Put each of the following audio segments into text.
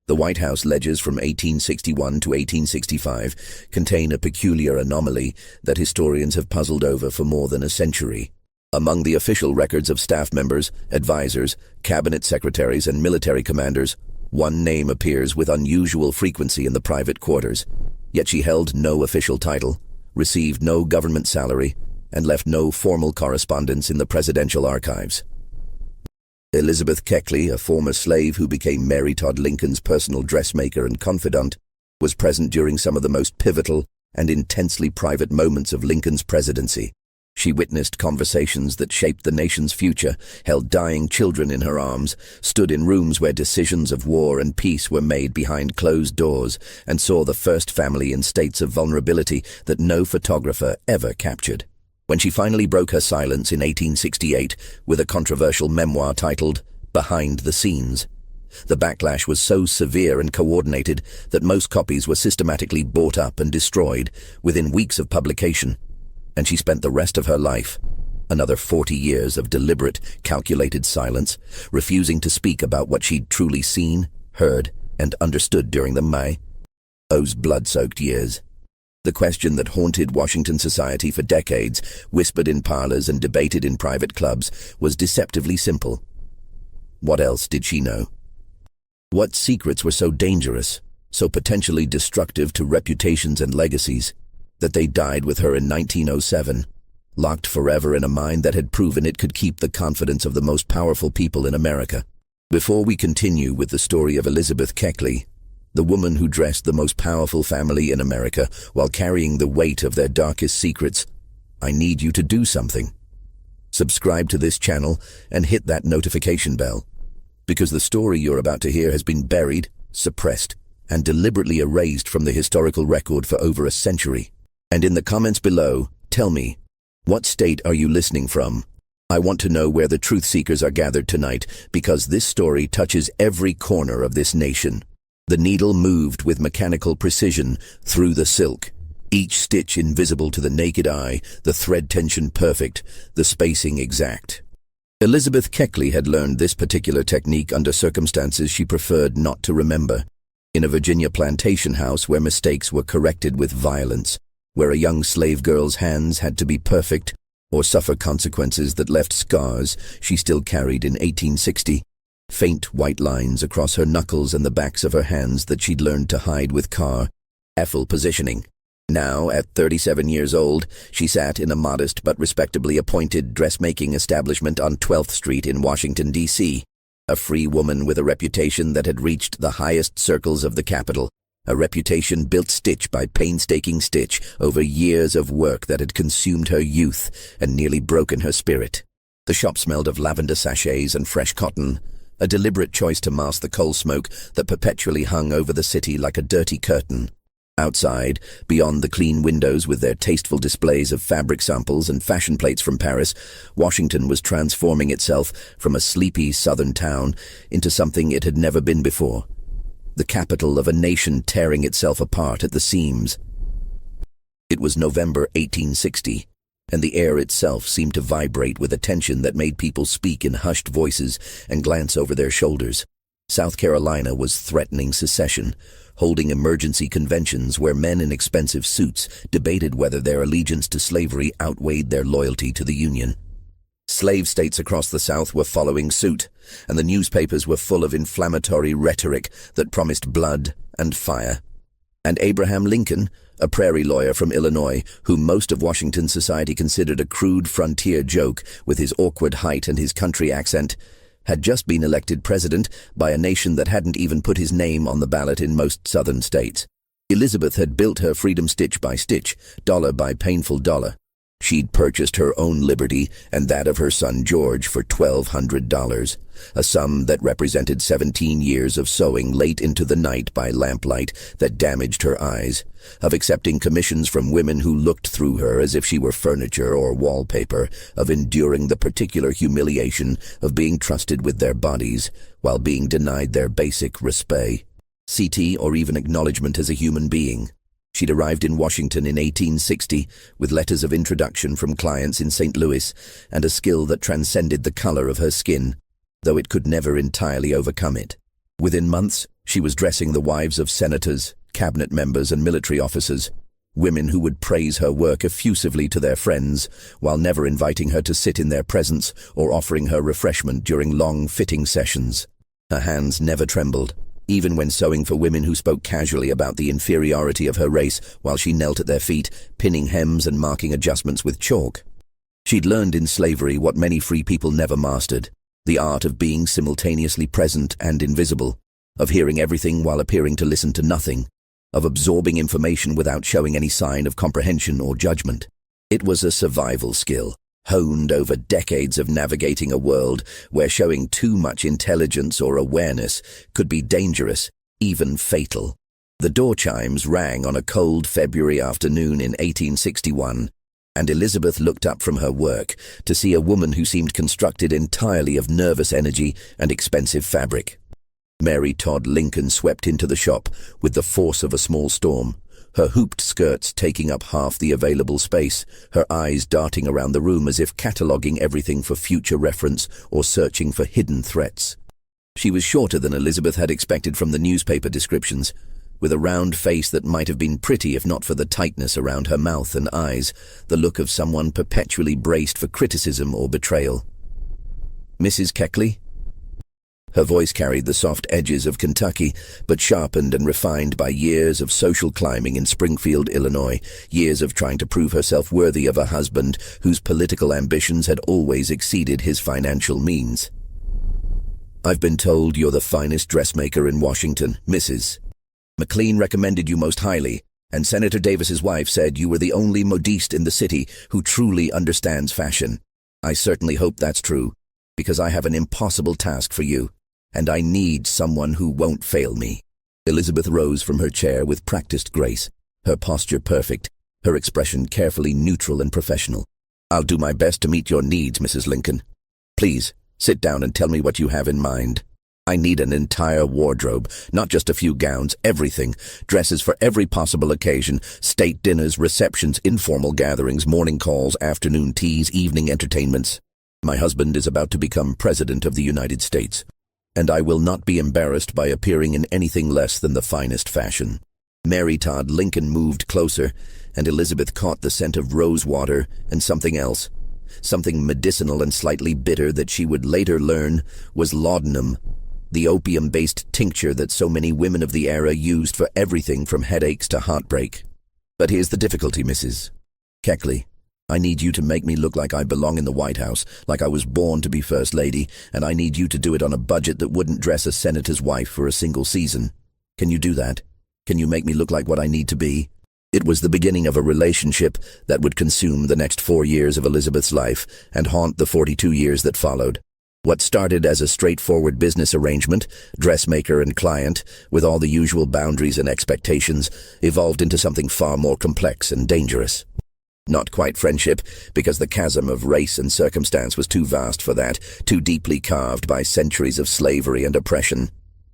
The White House ledgers from 1861 to 1865 contain a peculiar anomaly that historians have puzzled over for more than a century. Among the official records of staff members, advisors, cabinet secretaries, and military commanders, one name appears with unusual frequency in the private quarters. Yet she held no official title, received no government salary, and left no formal correspondence in the presidential archives. Elizabeth Keckley, a former slave who became Mary Todd Lincoln's personal dressmaker and confidante, was present during some of the most pivotal and intensely private moments of Lincoln's presidency. She witnessed conversations that shaped the nation's future, held dying children in her arms, stood in rooms where decisions of war and peace were made behind closed doors, and saw the first family in states of vulnerability that no photographer ever captured. When she finally broke her silence in 1868 with a controversial memoir titled Behind the Scenes, the backlash was so severe and coordinated that most copies were systematically bought up and destroyed within weeks of publication, and she spent the rest of her life, another 40 years of deliberate, calculated silence, refusing to speak about what she'd truly seen, heard, and understood during those blood-soaked years. The question that haunted Washington society for decades, whispered in parlors and debated in private clubs, was deceptively simple. What else did she know? What secrets were so dangerous, so potentially destructive to reputations and legacies, that they died with her in 1907, locked forever in a mind that had proven it could keep the confidence of the most powerful people in America? Before we continue with the story of Elizabeth Keckley, the woman who dressed the most powerful family in America while carrying the weight of their darkest secrets, I need you to do something. Subscribe to this channel and hit that notification bell, because the story you're about to hear has been buried, suppressed, and deliberately erased from the historical record for over a century. And in the comments below, tell me, what state are you listening from? I want to know where the truth seekers are gathered tonight, because this story touches every corner of this nation. The needle moved with mechanical precision through the silk, each stitch invisible to the naked eye, the thread tension perfect, the spacing exact. Elizabeth Keckley had learned this particular technique under circumstances she preferred not to remember, in a Virginia plantation house where mistakes were corrected with violence, where a young slave girl's hands had to be perfect or suffer consequences that left scars she still carried in 1860. Faint white lines across her knuckles and the backs of her hands that she'd learned to hide with careful positioning. Now, at 37 years old, she sat in a modest but respectably appointed dressmaking establishment on 12th Street in Washington, D.C., a free woman with a reputation that had reached the highest circles of the capital, a reputation built stitch by painstaking stitch over years of work that had consumed her youth and nearly broken her spirit. The shop smelled of lavender sachets and fresh cotton, a deliberate choice to mask the coal smoke that perpetually hung over the city like a dirty curtain. Outside, beyond the clean windows with their tasteful displays of fabric samples and fashion plates from Paris, Washington was transforming itself from a sleepy southern town into something it had never been before, the capital of a nation tearing itself apart at the seams. It was November 1860. And the air itself seemed to vibrate with a tension that made people speak in hushed voices and glance over their shoulders. South Carolina was threatening secession, holding emergency conventions where men in expensive suits debated whether their allegiance to slavery outweighed their loyalty to the Union. Slave states across the South were following suit, and the newspapers were full of inflammatory rhetoric that promised blood and fire. And Abraham Lincoln, a prairie lawyer from Illinois, whom most of Washington society considered a crude frontier joke with his awkward height and his country accent, had just been elected president by a nation that hadn't even put his name on the ballot in most southern states. Elizabeth had built her freedom stitch by stitch, dollar by painful dollar. She'd purchased her own liberty and that of her son George for $1,200, a sum that represented 17 years of sewing late into the night by lamplight that damaged her eyes, of accepting commissions from women who looked through her as if she were furniture or wallpaper, of enduring the particular humiliation of being trusted with their bodies while being denied their basic respect, or even acknowledgement as a human being. She'd arrived in Washington in 1860 with letters of introduction from clients in St. Louis and a skill that transcended the color of her skin, though it could never entirely overcome it. Within months, She was dressing the wives of senators, cabinet members, and military officers, women who would praise her work effusively to their friends, while never inviting her to sit in their presence or offering her refreshment during long fitting sessions. Her hands never trembled, even when sewing for women who spoke casually about the inferiority of her race while she knelt at their feet, pinning hems and marking adjustments with chalk. She'd learned in slavery what many free people never mastered, the art of being simultaneously present and invisible, of hearing everything while appearing to listen to nothing, of absorbing information without showing any sign of comprehension or judgment. It was a survival skill, honed over decades of navigating a world where showing too much intelligence or awareness could be dangerous, even fatal. The door chimes rang on a cold February afternoon in 1861, and Elizabeth looked up from her work to see a woman who seemed constructed entirely of nervous energy and expensive fabric. Mary Todd Lincoln swept into the shop with the force of a small storm, her hooped skirts taking up half the available space, her eyes darting around the room as if cataloguing everything for future reference or searching for hidden threats. She was shorter than Elizabeth had expected from the newspaper descriptions, with a round face that might have been pretty if not for the tightness around her mouth and eyes, the look of someone perpetually braced for criticism or betrayal. "Mrs. Keckley?" Her voice carried the soft edges of Kentucky, but sharpened and refined by years of social climbing in Springfield, Illinois, years of trying to prove herself worthy of a husband whose political ambitions had always exceeded his financial means. "I've been told you're the finest dressmaker in Washington, Mrs. McLean recommended you most highly, and Senator Davis's wife said you were the only modiste in the city who truly understands fashion. I certainly hope that's true, because I have an impossible task for you, and I need someone who won't fail me." Elizabeth rose from her chair with practiced grace, her posture perfect, her expression carefully neutral and professional. "I'll do my best to meet your needs, Mrs. Lincoln. Please, sit down and tell me what you have in mind." "I need an entire wardrobe, not just a few gowns, everything. Dresses for every possible occasion, state dinners, receptions, informal gatherings, morning calls, afternoon teas, evening entertainments. My husband is about to become President of the United States, and I will not be embarrassed by appearing in anything less than the finest fashion." Mary Todd Lincoln moved closer, and Elizabeth caught the scent of rose water and something else, something medicinal and slightly bitter that she would later learn was laudanum, the opium-based tincture that so many women of the era used for everything from headaches to heartbreak. "But here's the difficulty, Mrs. Keckley. I need you to make me look like I belong in the White House, like I was born to be First Lady, and I need you to do it on a budget that wouldn't dress a senator's wife for a single season. Can you do that? Can you make me look like what I need to be?" It was the beginning of a relationship that would consume the next 4 years of Elizabeth's life and haunt the 42 years that followed. What started as a straightforward business arrangement, dressmaker and client, with all the usual boundaries and expectations, evolved into something far more complex and dangerous. Not quite friendship, because the chasm of race and circumstance was too vast for that, too deeply carved by centuries of slavery and oppression,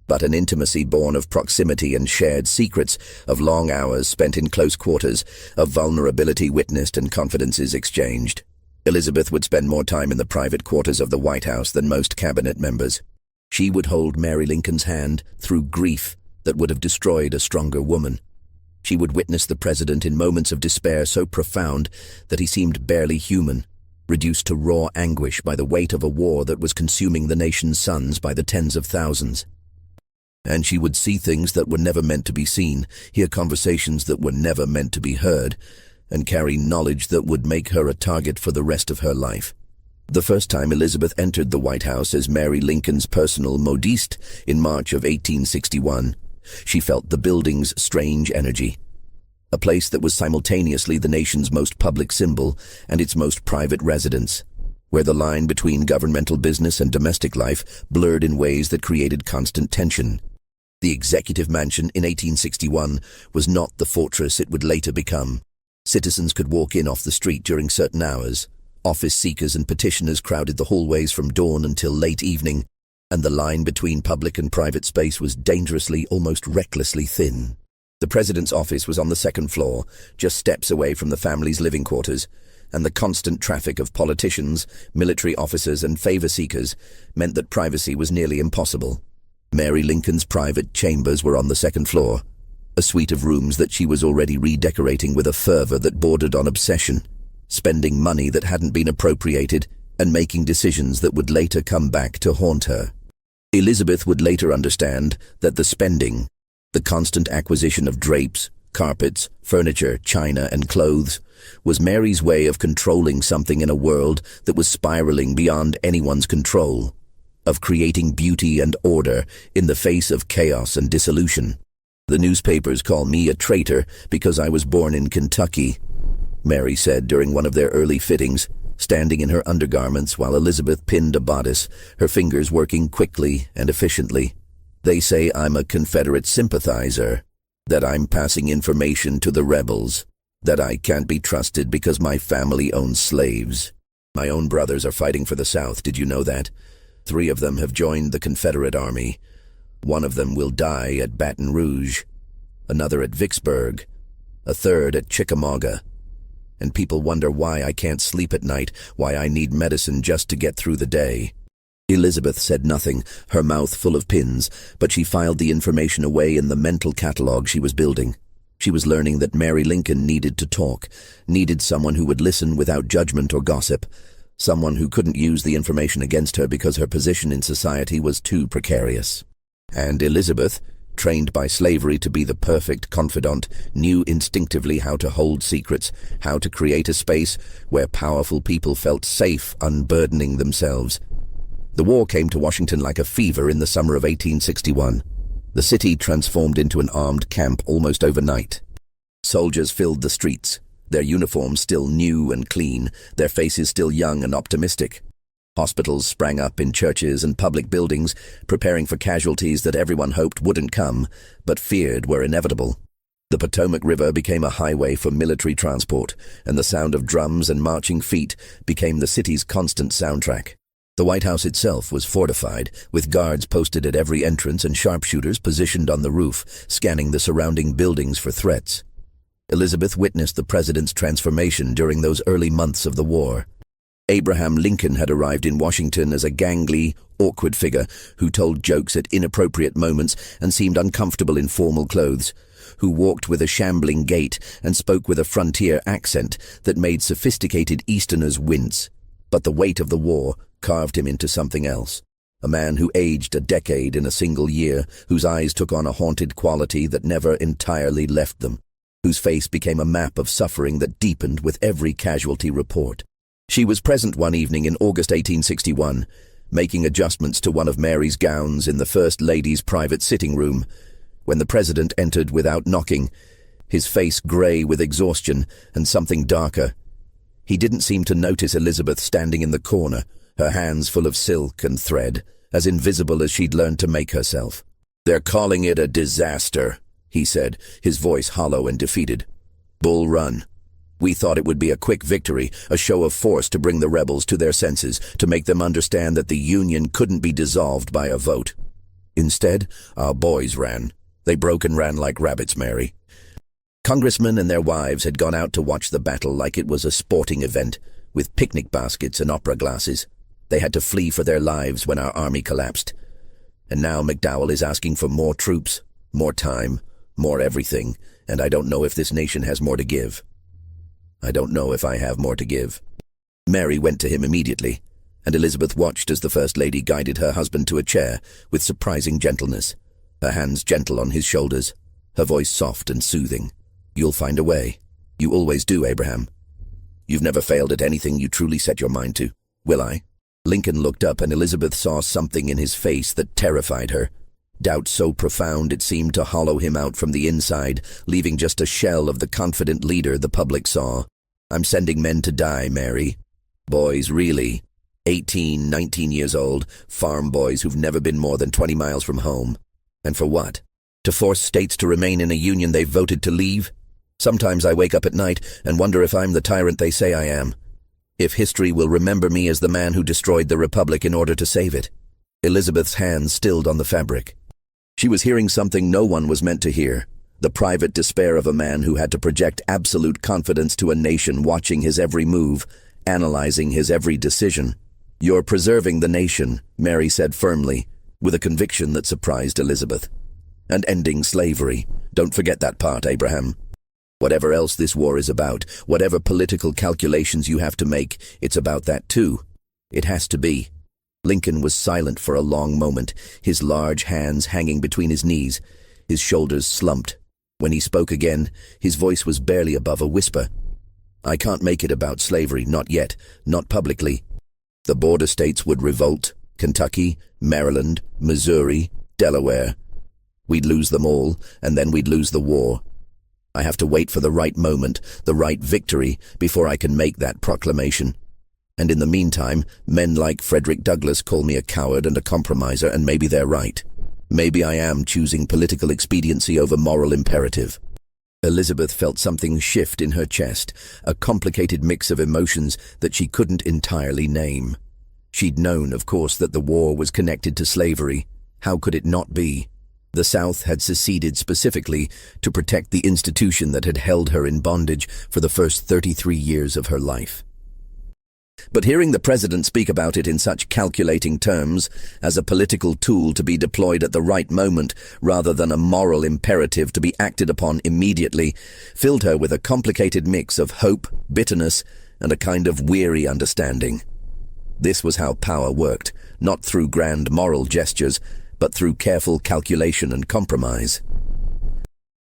but an intimacy born of proximity and shared secrets, of long hours spent in close quarters, of vulnerability witnessed and confidences exchanged. Elizabeth would spend more time in the private quarters of the White House than most cabinet members. She would hold Mary Lincoln's hand through grief that would have destroyed a stronger woman. She would witness the president in moments of despair so profound that he seemed barely human, reduced to raw anguish by the weight of a war that was consuming the nation's sons by the tens of thousands. And she would see things that were never meant to be seen, hear conversations that were never meant to be heard, and carry knowledge that would make her a target for the rest of her life. The first time Elizabeth entered the White House as Mary Lincoln's personal modiste in March of 1861, she felt the building's strange energy. A place that was simultaneously the nation's most public symbol and its most private residence, where the line between governmental business and domestic life blurred in ways that created constant tension. The Executive Mansion in 1861 was not the fortress it would later become. Citizens could walk in off the street during certain hours. Office seekers and petitioners crowded the hallways from dawn until late evening, and the line between public and private space was dangerously, almost recklessly thin. The president's office was on the second floor, just steps away from the family's living quarters, and the constant traffic of politicians, military officers, and favor seekers meant that privacy was nearly impossible. Mary Lincoln's private chambers were on the second floor, a suite of rooms that she was already redecorating with a fervor that bordered on obsession, spending money that hadn't been appropriated and making decisions that would later come back to haunt her. Elizabeth would later understand that the spending, the constant acquisition of drapes, carpets, furniture, china, and clothes, was Mary's way of controlling something in a world that was spiraling beyond anyone's control, of creating beauty and order in the face of chaos and dissolution. "The newspapers call me a traitor because I was born in Kentucky," Mary said during one of their early fittings, standing in her undergarments while Elizabeth pinned a bodice, her fingers working quickly and efficiently. "They say I'm a Confederate sympathizer, that I'm passing information to the rebels, that I can't be trusted because my family owns slaves. My own brothers are fighting for the South, did you know that? 3 of them have joined the Confederate Army. One of them will die at Baton Rouge, another at Vicksburg, a third at Chickamauga. And people wonder why I can't sleep at night, why I need medicine just to get through the day." Elizabeth said nothing, her mouth full of pins, but she filed the information away in the mental catalog she was building. She was learning that Mary Lincoln needed to talk, needed someone who would listen without judgment or gossip, someone who couldn't use the information against her because her position in society was too precarious. And Elizabeth, trained by slavery to be the perfect confidant, knew instinctively how to hold secrets, how to create a space where powerful people felt safe unburdening themselves. The war came to Washington like a fever in the summer of 1861. The city transformed into an armed camp almost overnight. Soldiers filled the streets, their uniforms still new and clean, their faces still young and optimistic. Hospitals sprang up in churches and public buildings, preparing for casualties that everyone hoped wouldn't come, but feared were inevitable. The Potomac River became a highway for military transport, and the sound of drums and marching feet became the city's constant soundtrack. The White House itself was fortified, with guards posted at every entrance and sharpshooters positioned on the roof, scanning the surrounding buildings for threats. Elizabeth witnessed the president's transformation during those early months of the war. Abraham Lincoln had arrived in Washington as a gangly, awkward figure who told jokes at inappropriate moments and seemed uncomfortable in formal clothes, who walked with a shambling gait and spoke with a frontier accent that made sophisticated Easterners wince. But the weight of the war carved him into something else. A man who aged a decade in a single year, whose eyes took on a haunted quality that never entirely left them, whose face became a map of suffering that deepened with every casualty report. She was present one evening in August 1861, making adjustments to one of Mary's gowns in the First Lady's private sitting room, when the president entered without knocking, his face grey with exhaustion and something darker. He didn't seem to notice Elizabeth standing in the corner, her hands full of silk and thread, as invisible as she'd learned to make herself. "They're calling it a disaster," he said, his voice hollow and defeated. "Bull Run. We thought it would be a quick victory, a show of force to bring the rebels to their senses, to make them understand that the Union couldn't be dissolved by a vote. Instead, our boys ran. They broke and ran like rabbits, Mary." Congressmen and their wives had gone out to watch the battle like it was a sporting event, with picnic baskets and opera glasses. They had to flee for their lives when our army collapsed. And now McDowell is asking for more troops, more time, more everything, and I don't know if this nation has more to give. I don't know if I have more to give. Mary went to him immediately, and Elizabeth watched as the First Lady guided her husband to a chair with surprising gentleness, her hands gentle on his shoulders, her voice soft and soothing. "You'll find a way. You always do, Abraham. You've never failed at anything you truly set your mind to. Will I?" Lincoln looked up, and Elizabeth saw something in his face that terrified her. Doubt so profound it seemed to hollow him out from the inside, leaving just a shell of the confident leader the public saw. "I'm sending men to die, Mary. Boys, really. 18, 19 years old, farm boys who've never been more than 20 miles from home. And for what? To force states to remain in a union they've voted to leave? Sometimes I wake up at night and wonder if I'm the tyrant they say I am. If history will remember me as the man who destroyed the Republic in order to save it." Elizabeth's hands stilled on the fabric. She was hearing something no one was meant to hear, the private despair of a man who had to project absolute confidence to a nation watching his every move, analyzing his every decision. "You're preserving the nation," Mary said firmly, with a conviction that surprised Elizabeth. And ending slavery. Don't forget that part, Abraham. Whatever else this war is about, whatever political calculations you have to make, it's about that too. It has to be. Lincoln was silent for a long moment, his large hands hanging between his knees, his shoulders slumped. When he spoke again, his voice was barely above a whisper. I can't make it about slavery, not yet, not publicly. The border states would revolt, Kentucky, Maryland, Missouri, Delaware. We'd lose them all, and then we'd lose the war. I have to wait for the right moment, the right victory, before I can make that proclamation. And in the meantime, men like Frederick Douglass call me a coward and a compromiser, and maybe they're right. Maybe I am choosing political expediency over moral imperative. Elizabeth felt something shift in her chest, a complicated mix of emotions that she couldn't entirely name. She'd known, of course, that the war was connected to slavery. How could it not be? The South had seceded specifically to protect the institution that had held her in bondage for the first 33 years of her life. But hearing the president speak about it in such calculating terms, as a political tool to be deployed at the right moment rather than a moral imperative to be acted upon immediately, filled her with a complicated mix of hope, bitterness, and a kind of weary understanding. This was how power worked, not through grand moral gestures, but through careful calculation and compromise.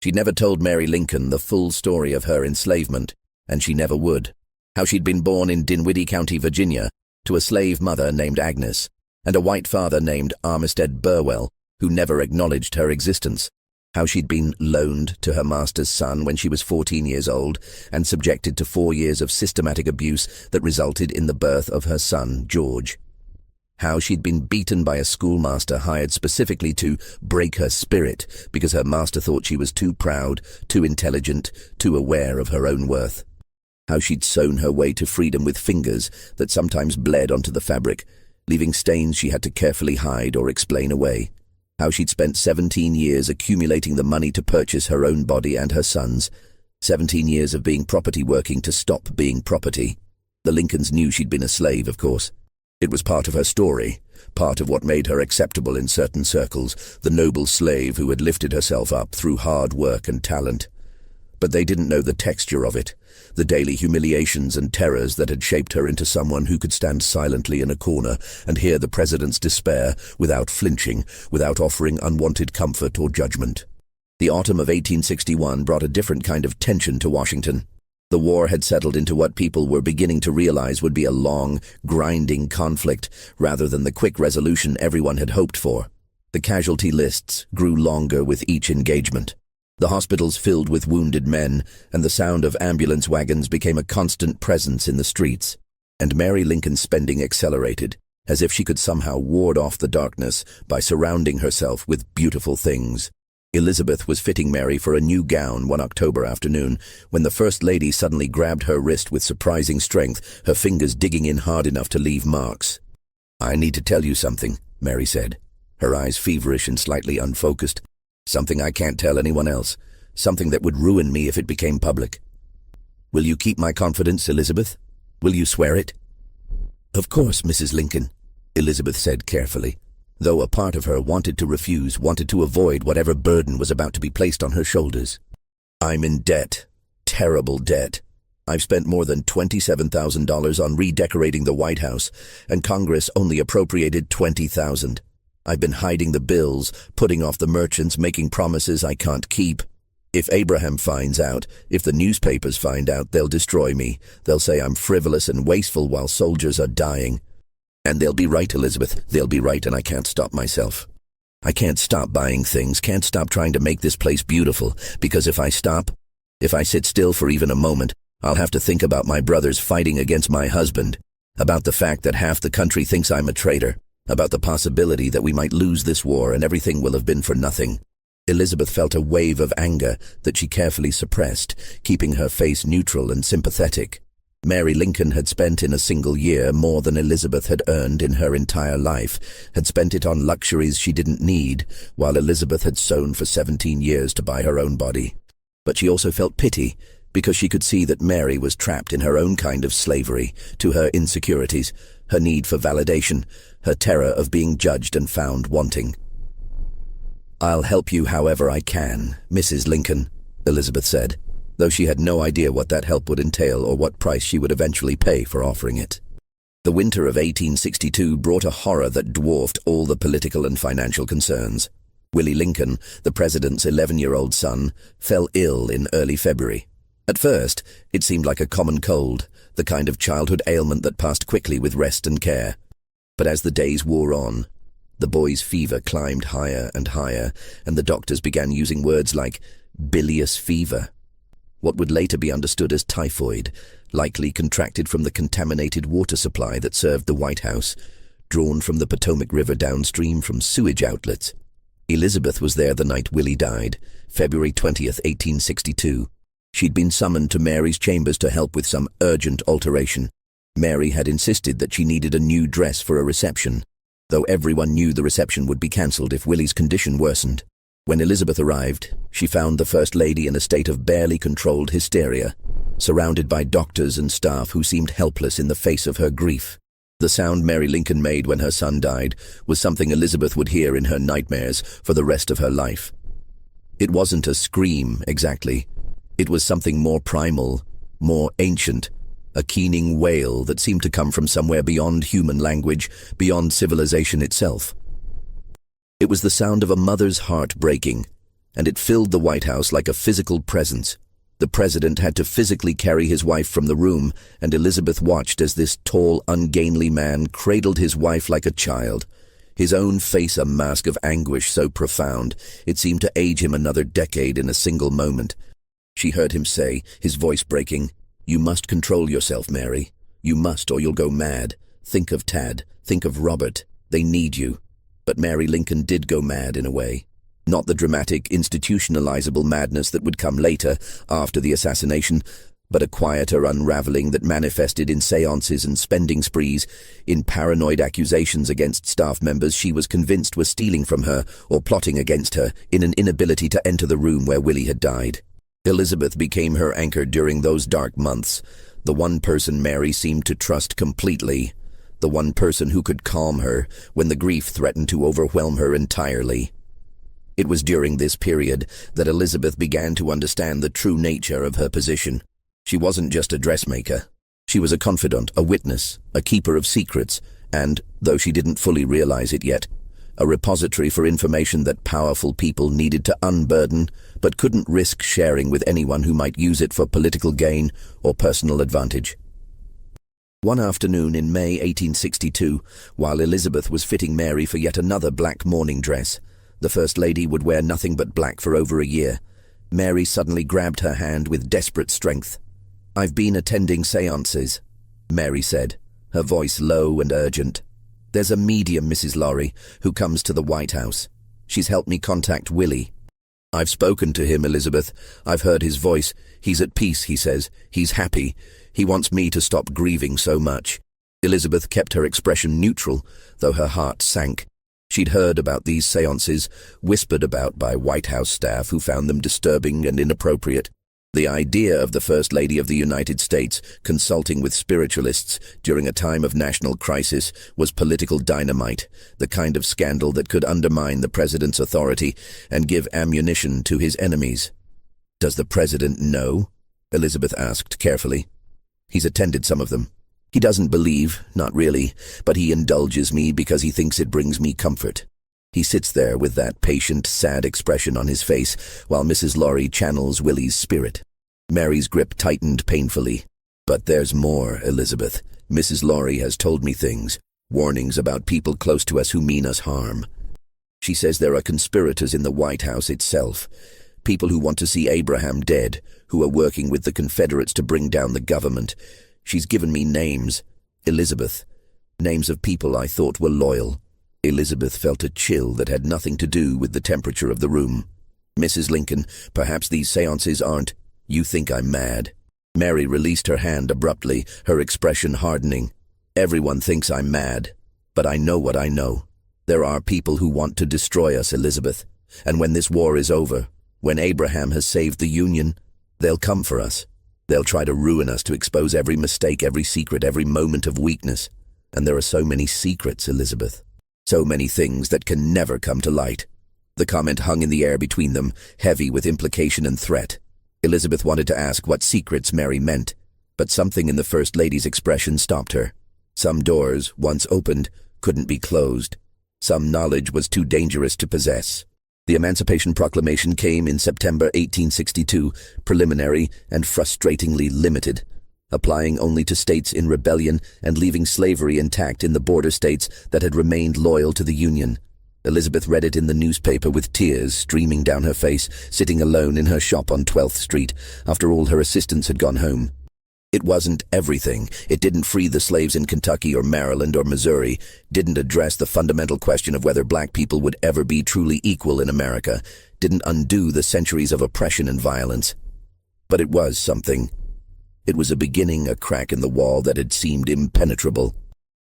She'd never told Mary Lincoln the full story of her enslavement, and she never would. How she'd been born in Dinwiddie County, Virginia, to a slave mother named Agnes, and a white father named Armistead Burwell, who never acknowledged her existence. How she'd been loaned to her master's son when she was 14 years old, and subjected to 4 years of systematic abuse that resulted in the birth of her son, George. How she'd been beaten by a schoolmaster hired specifically to break her spirit because her master thought she was too proud, too intelligent, too aware of her own worth. How she'd sewn her way to freedom with fingers that sometimes bled onto the fabric, leaving stains she had to carefully hide or explain away. How she'd spent 17 years accumulating the money to purchase her own body and her son's. 17 years of being property working to stop being property. The Lincolns knew she'd been a slave, of course. It was part of her story, part of what made her acceptable in certain circles, the noble slave who had lifted herself up through hard work and talent. But they didn't know the texture of it, the daily humiliations and terrors that had shaped her into someone who could stand silently in a corner and hear the president's despair without flinching, without offering unwanted comfort or judgment. The autumn of 1861 brought a different kind of tension to Washington. The war had settled into what people were beginning to realize would be a long, grinding conflict rather than the quick resolution everyone had hoped for. The casualty lists grew longer with each engagement. The hospitals filled with wounded men, and the sound of ambulance wagons became a constant presence in the streets. And Mary Lincoln's spending accelerated, as if she could somehow ward off the darkness by surrounding herself with beautiful things. Elizabeth was fitting Mary for a new gown one October afternoon, when the First Lady suddenly grabbed her wrist with surprising strength, her fingers digging in hard enough to leave marks. "I need to tell you something," Mary said, her eyes feverish and slightly unfocused. "Something I can't tell anyone else. Something that would ruin me if it became public. Will you keep my confidence, Elizabeth? Will you swear it?" "Of course, Mrs. Lincoln," Elizabeth said carefully, though a part of her wanted to refuse, wanted to avoid whatever burden was about to be placed on her shoulders. "I'm in debt. Terrible debt. I've spent more than $27,000 on redecorating the White House, and Congress only appropriated $20,000. I've been hiding the bills, putting off the merchants, making promises I can't keep. If Abraham finds out, if the newspapers find out, they'll destroy me. They'll say I'm frivolous and wasteful while soldiers are dying. And they'll be right, Elizabeth. They'll be right, and I can't stop myself. I can't stop buying things, can't stop trying to make this place beautiful, because if I stop, if I sit still for even a moment, I'll have to think about my brothers fighting against my husband, about the fact that half the country thinks I'm a traitor, about the possibility that we might lose this war and everything will have been for nothing." Elizabeth felt a wave of anger that she carefully suppressed, keeping her face neutral and sympathetic. Mary Lincoln had spent in a single year more than Elizabeth had earned in her entire life, had spent it on luxuries she didn't need, while Elizabeth had sewn for 17 years to buy her own body. But she also felt pity, because she could see that Mary was trapped in her own kind of slavery to her insecurities, her need for validation, her terror of being judged and found wanting. "I'll help you however I can, Mrs. Lincoln," Elizabeth said, though she had no idea what that help would entail or what price she would eventually pay for offering it. The winter of 1862 brought a horror that dwarfed all the political and financial concerns. Willie Lincoln, the president's 11-year-old son, fell ill in early February. At first, it seemed like a common cold, the kind of childhood ailment that passed quickly with rest and care. But as the days wore on, the boy's fever climbed higher and higher, and the doctors began using words like bilious fever, what would later be understood as typhoid, likely contracted from the contaminated water supply that served the White House, drawn from the Potomac River downstream from sewage outlets. Elizabeth was there the night Willie died, February 20th, 1862. She'd been summoned to Mary's chambers to help with some urgent alteration. Mary had insisted that she needed a new dress for a reception, though everyone knew the reception would be cancelled if Willie's condition worsened. When Elizabeth arrived, she found the First Lady in a state of barely controlled hysteria, surrounded by doctors and staff who seemed helpless in the face of her grief. The sound Mary Lincoln made when her son died was something Elizabeth would hear in her nightmares for the rest of her life. It wasn't a scream, exactly. It was something more primal, more ancient, a keening wail that seemed to come from somewhere beyond human language, beyond civilization itself. It was the sound of a mother's heart breaking, and it filled the White House like a physical presence. The president had to physically carry his wife from the room, and Elizabeth watched as this tall, ungainly man cradled his wife like a child, his own face a mask of anguish so profound it seemed to age him another decade in a single moment. She heard him say, his voice breaking, "You must control yourself, Mary. You must, or you'll go mad. Think of Tad. Think of Robert. They need you." But Mary Lincoln did go mad in a way. Not the dramatic, institutionalizable madness that would come later, after the assassination, but a quieter unraveling that manifested in seances and spending sprees, in paranoid accusations against staff members she was convinced were stealing from her or plotting against her, in an inability to enter the room where Willie had died. Elizabeth became her anchor during those dark months, the one person Mary seemed to trust completely, the one person who could calm her when the grief threatened to overwhelm her entirely. It was during this period that Elizabeth began to understand the true nature of her position. She wasn't just a dressmaker. She was a confidant, a witness, a keeper of secrets, and, though she didn't fully realize it yet, a repository for information that powerful people needed to unburden, but couldn't risk sharing with anyone who might use it for political gain or personal advantage. One afternoon in May 1862, while Elizabeth was fitting Mary for yet another black mourning dress, the First Lady would wear nothing but black for over a year, Mary suddenly grabbed her hand with desperate strength. "I've been attending seances," Mary said, her voice low and urgent. "There's a medium, Mrs. Lorry, who comes to the White House. She's helped me contact Willie." "I've spoken to him, Elizabeth. I've heard his voice. He's at peace, he says. He's happy. He wants me to stop grieving so much." Elizabeth kept her expression neutral, though her heart sank. She'd heard about these seances, whispered about by White House staff who found them disturbing and inappropriate. The idea of the First Lady of the United States consulting with spiritualists during a time of national crisis was political dynamite, the kind of scandal that could undermine the president's authority and give ammunition to his enemies. "Does the president know?" Elizabeth asked carefully. "He's attended some of them. He doesn't believe, not really, but he indulges me because he thinks it brings me comfort." He sits there with that patient, sad expression on his face while Mrs. Lorry channels Willie's spirit. Mary's grip tightened painfully. "But there's more, Elizabeth. Mrs. Lorry has told me things, warnings about people close to us who mean us harm. She says there are conspirators in the White House itself, people who want to see Abraham dead, who are working with the Confederates to bring down the government. She's given me names, Elizabeth, names of people I thought were loyal." Elizabeth felt a chill that had nothing to do with the temperature of the room. "Mrs. Lincoln, perhaps these seances aren't—" "You think I'm mad." Mary released her hand abruptly, her expression hardening. "Everyone thinks I'm mad, but I know what I know. There are people who want to destroy us, Elizabeth, and when this war is over, when Abraham has saved the Union, they'll come for us. They'll try to ruin us, to expose every mistake, every secret, every moment of weakness. And there are so many secrets, Elizabeth. So many things that can never come to light. The comment hung in the air between them, heavy with implication and threat. Elizabeth wanted to ask what secrets Mary meant, but something in the First Lady's expression stopped her. Some doors, once opened, couldn't be closed. Some knowledge was too dangerous to possess. The Emancipation Proclamation came in September 1862, preliminary and frustratingly limited, applying only to states in rebellion and leaving slavery intact in the border states that had remained loyal to the Union. Elizabeth read it in the newspaper with tears streaming down her face, sitting alone in her shop on 12th Street after all her assistants had gone home. It wasn't everything. It didn't free the slaves in Kentucky or Maryland or Missouri, didn't address the fundamental question of whether black people would ever be truly equal in America, didn't undo the centuries of oppression and violence. But it was something. It was a beginning, a crack in the wall that had seemed impenetrable.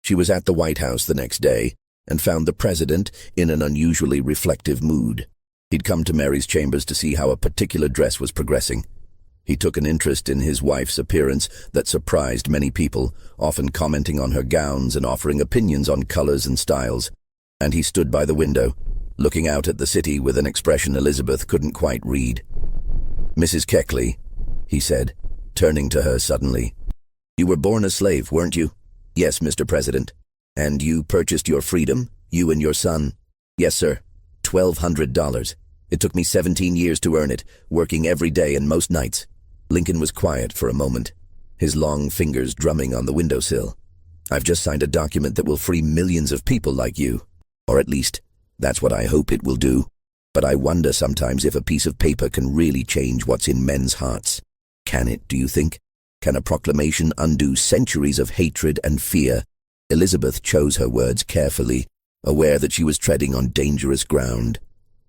She was at the White House the next day and found the president in an unusually reflective mood. He'd come to Mary's chambers to see how a particular dress was progressing. He took an interest in his wife's appearance that surprised many people, often commenting on her gowns and offering opinions on colors and styles. And he stood by the window, looking out at the city with an expression Elizabeth couldn't quite read. "Mrs. Keckley," he said, turning to her suddenly. "You were born a slave, weren't you?" "Yes, Mr. President." "And you purchased your freedom, you and your son?" "Yes, sir. $1,200. It took me 17 years to earn it, working every day and most nights." Lincoln was quiet for a moment, his long fingers drumming on the windowsill. "I've just signed a document that will free millions of people like you. Or at least, that's what I hope it will do. But I wonder sometimes if a piece of paper can really change what's in men's hearts. Can it, do you think? Can a proclamation undo centuries of hatred and fear?" Elizabeth chose her words carefully, aware that she was treading on dangerous ground.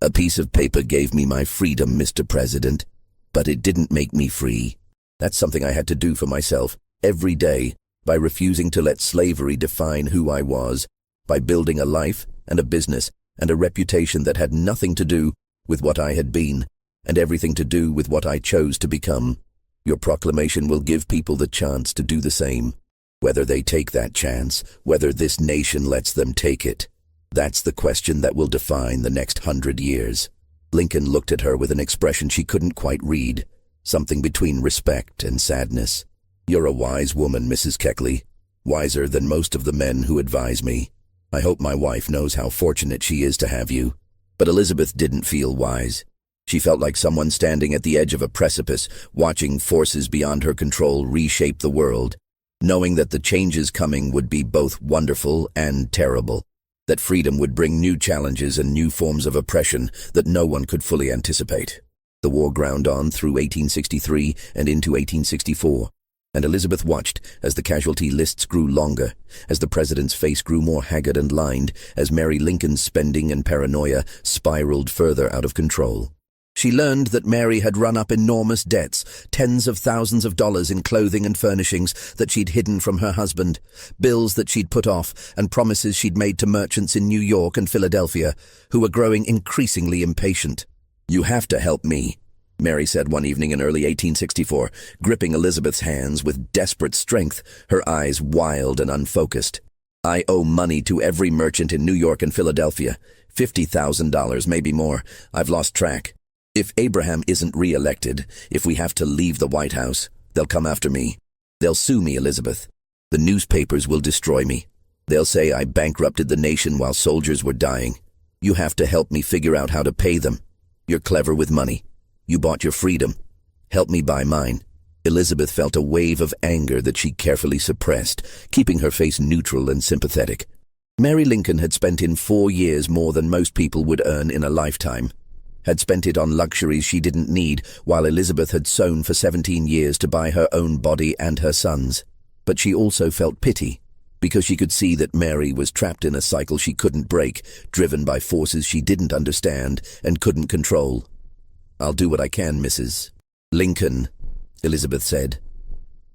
"A piece of paper gave me my freedom, Mr. President. But it didn't make me free. That's something I had to do for myself, every day, by refusing to let slavery define who I was, by building a life and a business and a reputation that had nothing to do with what I had been, and everything to do with what I chose to become. Your proclamation will give people the chance to do the same. Whether they take that chance, whether this nation lets them take it, that's the question that will define the next 100 years. Lincoln looked at her with an expression she couldn't quite read, something between respect and sadness. "You're a wise woman, Mrs. Keckley, wiser than most of the men who advise me. I hope my wife knows how fortunate she is to have you." But Elizabeth didn't feel wise. She felt like someone standing at the edge of a precipice, watching forces beyond her control reshape the world, knowing that the changes coming would be both wonderful and terrible, that freedom would bring new challenges and new forms of oppression that no one could fully anticipate. The war ground on through 1863 and into 1864, and Elizabeth watched as the casualty lists grew longer, as the president's face grew more haggard and lined, as Mary Lincoln's spending and paranoia spiraled further out of control. She learned that Mary had run up enormous debts, tens of thousands of dollars in clothing and furnishings that she'd hidden from her husband, bills that she'd put off, and promises she'd made to merchants in New York and Philadelphia, who were growing increasingly impatient. "You have to help me," Mary said one evening in early 1864, gripping Elizabeth's hands with desperate strength, her eyes wild and unfocused. "I owe money to every merchant in New York and Philadelphia, $50,000, maybe more. I've lost track. If Abraham isn't re-elected, if we have to leave the White House, they'll come after me. They'll sue me, Elizabeth. The newspapers will destroy me. They'll say I bankrupted the nation while soldiers were dying. You have to help me figure out how to pay them. You're clever with money. You bought your freedom. Help me buy mine." Elizabeth felt a wave of anger that she carefully suppressed, keeping her face neutral and sympathetic. Mary Lincoln had spent in 4 years more than most people would earn in a lifetime, had spent it on luxuries she didn't need, while Elizabeth had sewn for 17 years to buy her own body and her son's. But she also felt pity, because she could see that Mary was trapped in a cycle she couldn't break, driven by forces she didn't understand and couldn't control. "I'll do what I can, Mrs. Lincoln," Elizabeth said,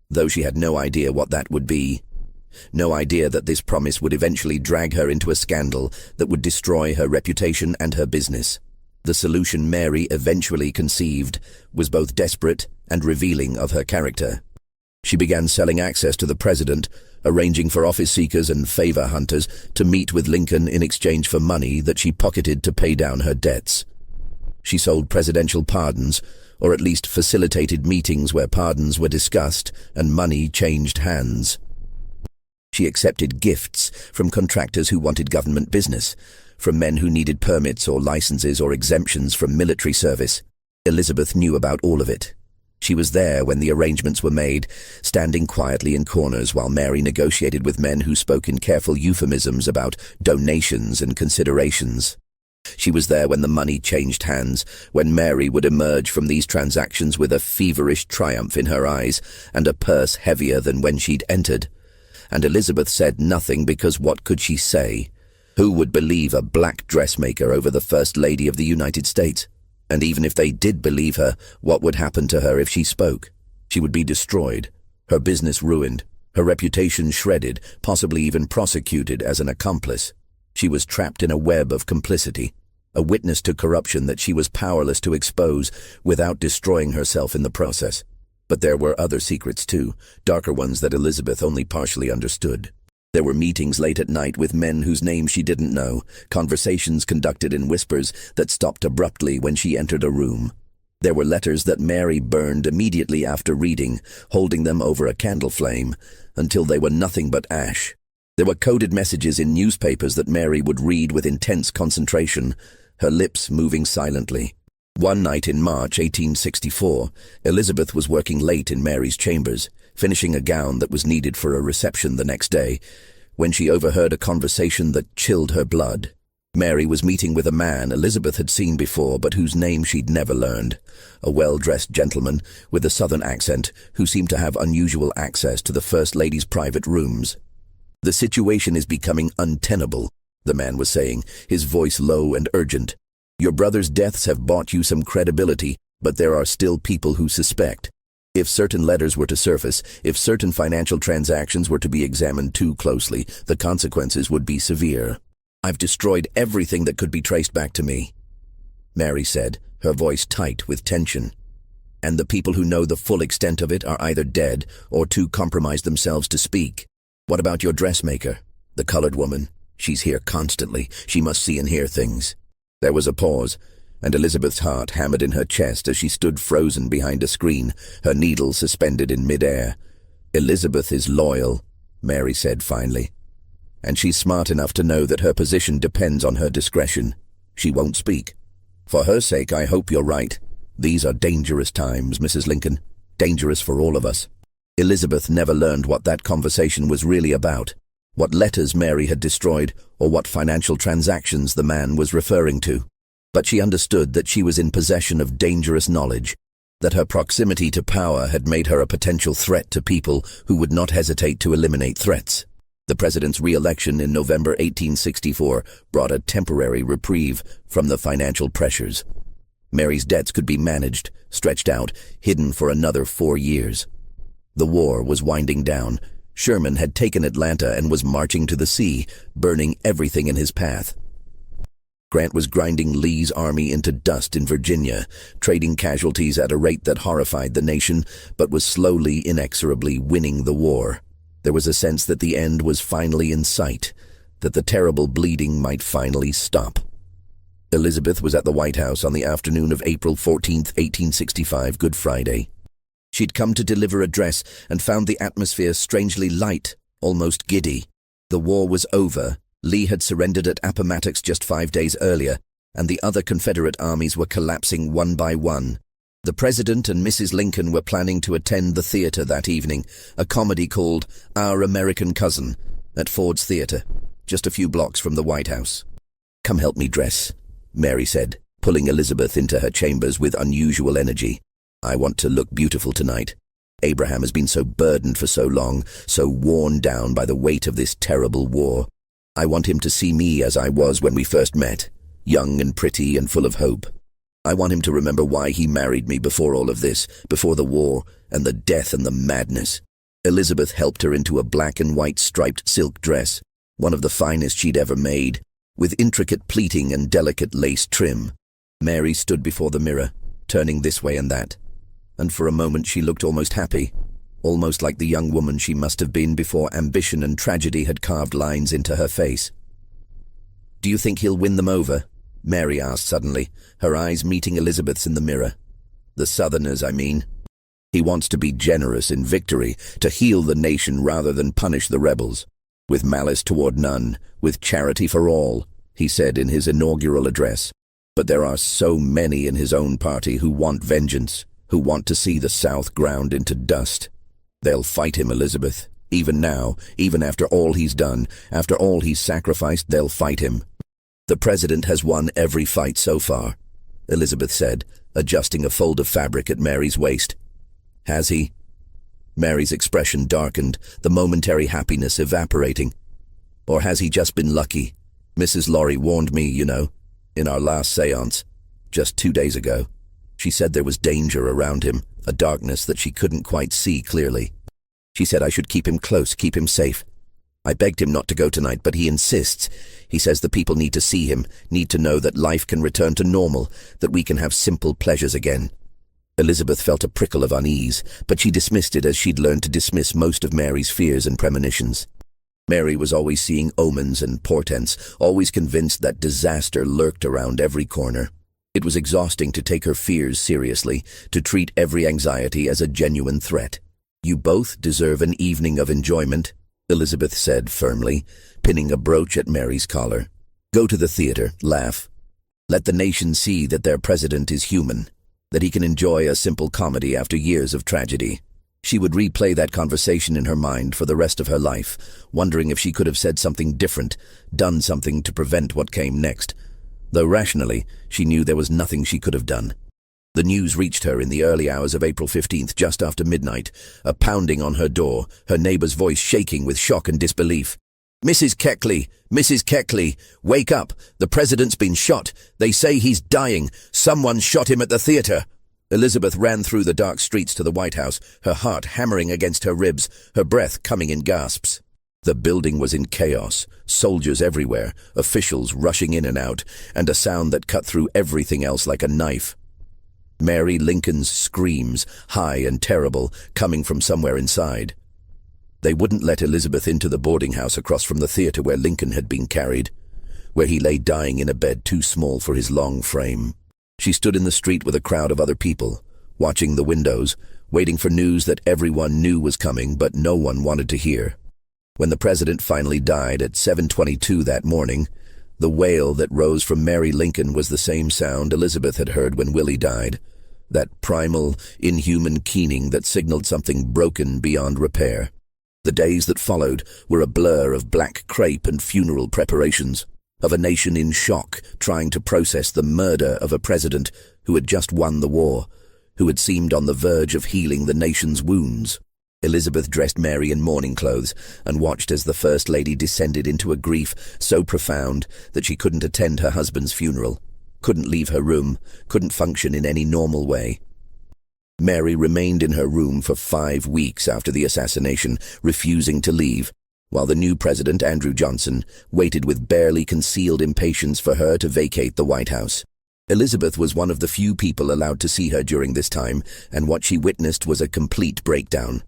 though she had no idea what that would be. No idea that this promise would eventually drag her into a scandal that would destroy her reputation and her business. The solution Mary eventually conceived was both desperate and revealing of her character. She began selling access to the president, arranging for office seekers and favor hunters to meet with Lincoln in exchange for money that she pocketed to pay down her debts. She sold presidential pardons, or at least facilitated meetings where pardons were discussed and money changed hands. She accepted gifts from contractors who wanted government business, from men who needed permits or licenses or exemptions from military service. Elizabeth knew about all of it. She was there when the arrangements were made, standing quietly in corners while Mary negotiated with men who spoke in careful euphemisms about donations and considerations. She was there when the money changed hands, when Mary would emerge from these transactions with a feverish triumph in her eyes and a purse heavier than when she'd entered. And Elizabeth said nothing because what could she say? Who would believe a black dressmaker over the First Lady of the United States? And even if they did believe her, what would happen to her if she spoke? She would be destroyed, her business ruined, her reputation shredded, possibly even prosecuted as an accomplice. She was trapped in a web of complicity, a witness to corruption that she was powerless to expose without destroying herself in the process. But there were other secrets too, darker ones that Elizabeth only partially understood. There were meetings late at night with men whose names she didn't know, conversations conducted in whispers that stopped abruptly when she entered a room. There were letters that Mary burned immediately after reading, holding them over a candle flame, until they were nothing but ash. There were coded messages in newspapers that Mary would read with intense concentration, her lips moving silently. One night in March 1864, Elizabeth was working late in Mary's chambers, finishing a gown that was needed for a reception the next day, when she overheard a conversation that chilled her blood. Mary was meeting with a man Elizabeth had seen before but whose name she'd never learned, a well-dressed gentleman with a southern accent who seemed to have unusual access to the First Lady's private rooms. "The situation is becoming untenable," the man was saying, his voice low and urgent. "Your brother's deaths have bought you some credibility, but there are still people who suspect. If certain letters were to surface, if certain financial transactions were to be examined too closely, the consequences would be severe. I've destroyed everything that could be traced back to me," Mary said, her voice tight with tension. "And the people who know the full extent of it are either dead or too compromised themselves to speak. What about your dressmaker? The colored woman? She's here constantly. She must see and hear things." There was a pause, and Elizabeth's heart hammered in her chest as she stood frozen behind a screen, her needle suspended in midair. "Elizabeth is loyal," Mary said finally. "And she's smart enough to know that her position depends on her discretion. She won't speak. For her sake, I hope you're right. These are dangerous times, Mrs. Lincoln. Dangerous for all of us." Elizabeth never learned what that conversation was really about, what letters Mary had destroyed, or what financial transactions the man was referring to. But she understood that she was in possession of dangerous knowledge, that her proximity to power had made her a potential threat to people who would not hesitate to eliminate threats. The president's re-election in November 1864 brought a temporary reprieve from the financial pressures. Mary's debts could be managed, stretched out, hidden for another 4 years. The war was winding down. Sherman had taken Atlanta and was marching to the sea, burning everything in his path. Grant was grinding Lee's army into dust in Virginia, trading casualties at a rate that horrified the nation, but was slowly, inexorably winning the war. There was a sense that the end was finally in sight, that the terrible bleeding might finally stop. Elizabeth was at the White House on the afternoon of April 14, 1865, Good Friday. She'd come to deliver a dress and found the atmosphere strangely light, almost giddy. The war was over. Lee had surrendered at Appomattox just 5 days earlier, and the other Confederate armies were collapsing one by one. The President and Mrs. Lincoln were planning to attend the theater that evening, a comedy called Our American Cousin, at Ford's Theater, just a few blocks from the White House. "Come help me dress," Mary said, pulling Elizabeth into her chambers with unusual energy. "I want to look beautiful tonight. Abraham has been so burdened for so long, so worn down by the weight of this terrible war. I want him to see me as I was when we first met, young and pretty and full of hope. I want him to remember why he married me before all of this, before the war and the death and the madness." Elizabeth helped her into a black and white striped silk dress, one of the finest she'd ever made, with intricate pleating and delicate lace trim. Mary stood before the mirror, turning this way and that, and for a moment she looked almost happy, almost like the young woman she must have been before ambition and tragedy had carved lines into her face. "Do you think he'll win them over?" Mary asked suddenly, her eyes meeting Elizabeth's in the mirror. "The Southerners, I mean. He wants to be generous in victory, to heal the nation rather than punish the rebels. With malice toward none, with charity for all," he said in his inaugural address. "But there are so many in his own party who want vengeance, who want to see the South ground into dust. They'll fight him, Elizabeth. Even now, even after all he's done, after all he's sacrificed, they'll fight him." "The president has won every fight so far," Elizabeth said, adjusting a fold of fabric at Mary's waist. "Has he?" Mary's expression darkened, the momentary happiness evaporating. "Or has he just been lucky? Mrs. Laurie warned me, you know, in our last séance, just 2 days ago. She said there was danger around him, a darkness that she couldn't quite see clearly. She said I should keep him close, keep him safe. I begged him not to go tonight, but he insists. He says the people need to see him, need to know that life can return to normal, that we can have simple pleasures again." Elizabeth felt a prickle of unease, but she dismissed it as she'd learned to dismiss most of Mary's fears and premonitions. Mary was always seeing omens and portents, always convinced that disaster lurked around every corner. It was exhausting to take her fears seriously, to treat every anxiety as a genuine threat. "You both deserve an evening of enjoyment," Elizabeth said firmly, pinning a brooch at Mary's collar. "Go to the theater, laugh. Let the nation see that their president is human, that he can enjoy a simple comedy after years of tragedy." She would replay that conversation in her mind for the rest of her life, wondering if she could have said something different, done something to prevent what came next, though rationally she knew there was nothing she could have done. The news reached her in the early hours of April 15th, just after midnight, a pounding on her door, her neighbor's voice shaking with shock and disbelief. "Mrs. Keckley! Mrs. Keckley! Wake up! The president's been shot! They say he's dying! Someone shot him at the theater!" Elizabeth ran through the dark streets to the White House, her heart hammering against her ribs, her breath coming in gasps. The building was in chaos, soldiers everywhere, officials rushing in and out, and a sound that cut through everything else like a knife. Mary Lincoln's screams, high and terrible, coming from somewhere inside. They wouldn't let Elizabeth into the boarding house across from the theater where Lincoln had been carried, where he lay dying in a bed too small for his long frame. She stood in the street with a crowd of other people, watching the windows, waiting for news that everyone knew was coming but no one wanted to hear. When the president finally died at 7:22 that morning, the wail that rose from Mary Lincoln was the same sound Elizabeth had heard when Willie died, that primal, inhuman keening that signaled something broken beyond repair. The days that followed were a blur of black crepe and funeral preparations, of a nation in shock trying to process the murder of a president who had just won the war, who had seemed on the verge of healing the nation's wounds. Elizabeth dressed Mary in mourning clothes and watched as the First Lady descended into a grief so profound that she couldn't attend her husband's funeral, couldn't leave her room, couldn't function in any normal way. Mary remained in her room for 5 weeks after the assassination, refusing to leave, while the new president, Andrew Johnson, waited with barely concealed impatience for her to vacate the White House. Elizabeth was one of the few people allowed to see her during this time, and what she witnessed was a complete breakdown.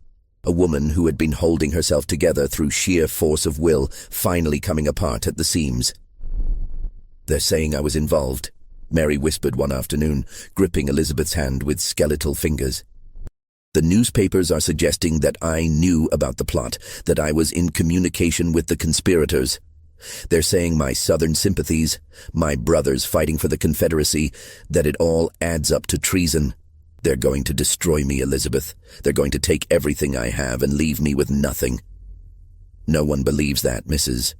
A woman who had been holding herself together through sheer force of will, finally coming apart at the seams. "They're saying I was involved," Mary whispered one afternoon, gripping Elizabeth's hand with skeletal fingers. "The newspapers are suggesting that I knew about the plot, that I was in communication with the conspirators. They're saying my Southern sympathies, my brothers fighting for the Confederacy, that it all adds up to treason. They're going to destroy me, Elizabeth. They're going to take everything I have and leave me with nothing." "No one believes that, Mrs.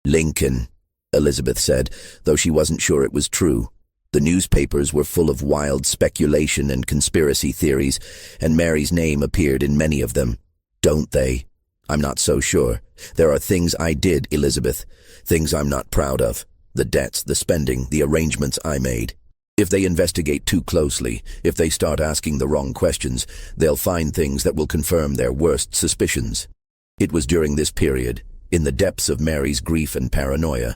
Lincoln," Elizabeth said, though she wasn't sure it was true. The newspapers were full of wild speculation and conspiracy theories, and Mary's name appeared in many of them. "Don't they? I'm not so sure. There are things I did, Elizabeth, things I'm not proud of. The debts, the spending, the arrangements I made. If they investigate too closely, if they start asking the wrong questions, they'll find things that will confirm their worst suspicions." It was during this period, in the depths of Mary's grief and paranoia,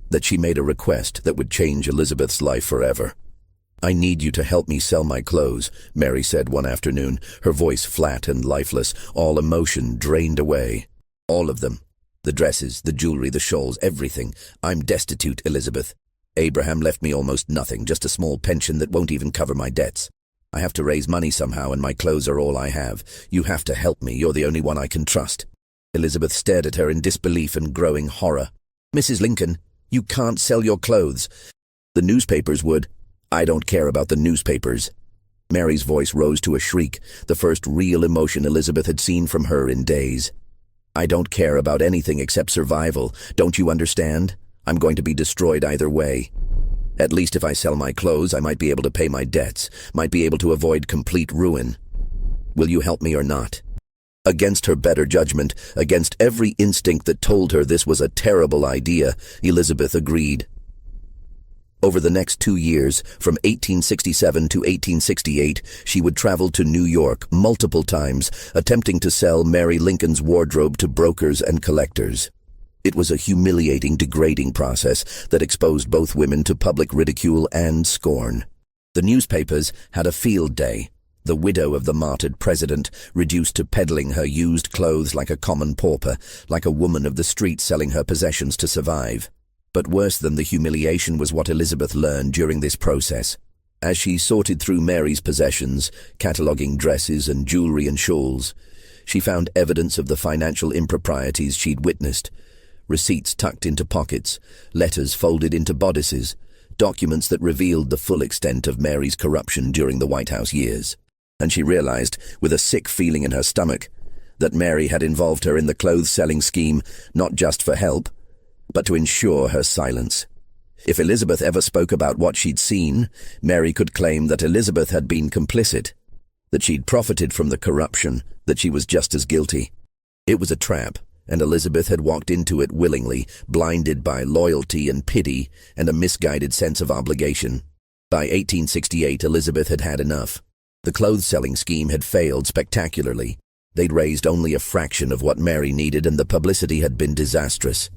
that she made a request that would change Elizabeth's life forever. "I need you to help me sell my clothes," Mary said one afternoon, her voice flat and lifeless, all emotion drained away. "All of them. The dresses, the jewelry, the shawls, everything. I'm destitute, Elizabeth. Abraham left me almost nothing, just a small pension that won't even cover my debts. I have to raise money somehow, and my clothes are all I have. You have to help me. You're the only one I can trust." Elizabeth stared at her in disbelief and growing horror. "Mrs. Lincoln, you can't sell your clothes. The newspapers would." "I don't care about the newspapers." Mary's voice rose to a shriek, the first real emotion Elizabeth had seen from her in days. "I don't care about anything except survival. Don't you understand? I'm going to be destroyed either way. At least if I sell my clothes, I might be able to pay my debts, might be able to avoid complete ruin. Will you help me or not?" Against her better judgment, against every instinct that told her this was a terrible idea, Elizabeth agreed. Over the next 2 years, from 1867 to 1868, she would travel to New York multiple times, attempting to sell Mary Lincoln's wardrobe to brokers and collectors. It was a humiliating, degrading process that exposed both women to public ridicule and scorn. The newspapers had a field day. The widow of the martyred president, reduced to peddling her used clothes like a common pauper, like a woman of the street selling her possessions to survive. But worse than the humiliation was what Elizabeth learned during this process. As she sorted through Mary's possessions, cataloguing dresses and jewelry and shawls, she found evidence of the financial improprieties she'd witnessed. Receipts tucked into pockets, letters folded into bodices, documents that revealed the full extent of Mary's corruption during the White House years. And she realized, with a sick feeling in her stomach, that Mary had involved her in the clothes-selling scheme not just for help, but to ensure her silence. If Elizabeth ever spoke about what she'd seen, Mary could claim that Elizabeth had been complicit, that she'd profited from the corruption, that she was just as guilty. It was a trap, and Elizabeth had walked into it willingly, blinded by loyalty and pity and a misguided sense of obligation. By 1868, Elizabeth had had enough. The clothes-selling scheme had failed spectacularly. They'd raised only a fraction of what Mary needed, and the publicity had been disastrous.